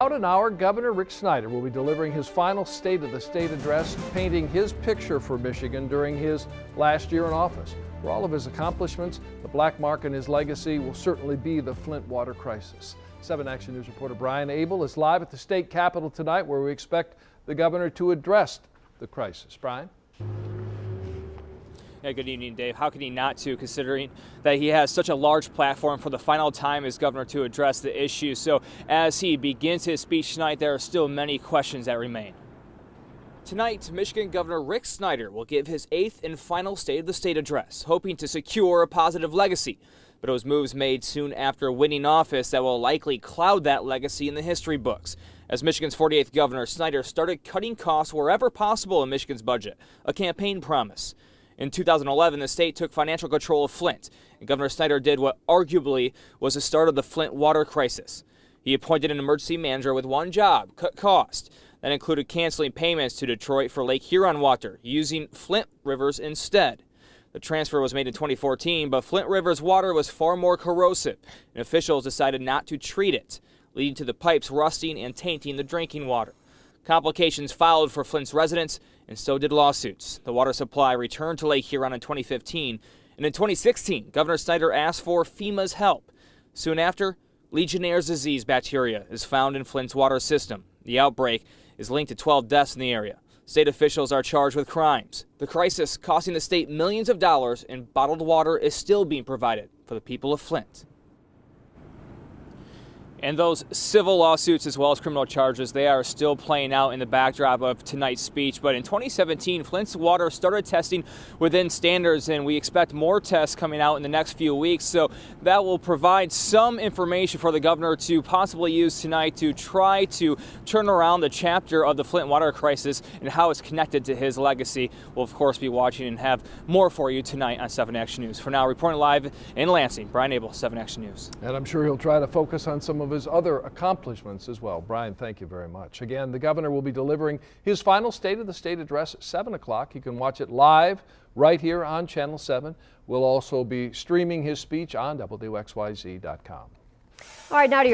About an hour, Governor Rick Snyder will be delivering his final State of the State address, painting his picture for Michigan during his last year in office. For all of his accomplishments, the black mark in his legacy will certainly be the Flint water crisis. 7 Action News reporter Brian Abel is live at the state capitol tonight, where we expect the governor to address the crisis. Brian? Yeah, good evening, Dave. How could he not to, considering that he has such a large platform for the final time as governor to address the issue. So as he begins his speech tonight, there are still many questions that remain. Tonight, Michigan Governor Rick Snyder will give his 8th and final State of the State address, hoping to secure a positive legacy. But it was moves made soon after winning office that will likely cloud that legacy in the history books. As Michigan's 48th governor, Snyder started cutting costs wherever possible in Michigan's budget, a campaign promise. In 2011, the state took financial control of Flint, and Governor Snyder did what arguably was the start of the Flint water crisis. He appointed an emergency manager with one job: cut costs. That included canceling payments to Detroit for Lake Huron water, using Flint rivers instead. The transfer was made in 2014, but Flint River's water was far more corrosive, and officials decided not to treat it, leading to the pipes rusting and tainting the drinking water. Complications followed for Flint's residents, and so did lawsuits. The water supply returned to Lake Huron in 2015, and in 2016, Governor Snyder asked for FEMA's help. Soon after, Legionnaire's disease bacteria is found in Flint's water system. The outbreak is linked to 12 deaths in the area. State officials are charged with crimes. The crisis, costing the state millions of dollars in bottled water, is still being provided for the people of Flint. And those civil lawsuits as well as criminal charges, they are still playing out in the backdrop of tonight's speech. But in 2017, Flint's water started testing within standards, and we expect more tests coming out in the next few weeks. So that will provide some information for the governor to possibly use tonight to try to turn around the chapter of the Flint water crisis and how it's connected to his legacy. We'll, of course, be watching and have more for you tonight on 7 Action News. For now, reporting live in Lansing, Brian Abel, 7 Action News. And I'm sure he'll try to focus on some of his other accomplishments as well. Brian, thank you very much. Again, the governor will be delivering his final State of the State address at 7 o'clock. You can watch it live right here on Channel 7. We'll also be streaming his speech on WXYZ.com. All right, now to your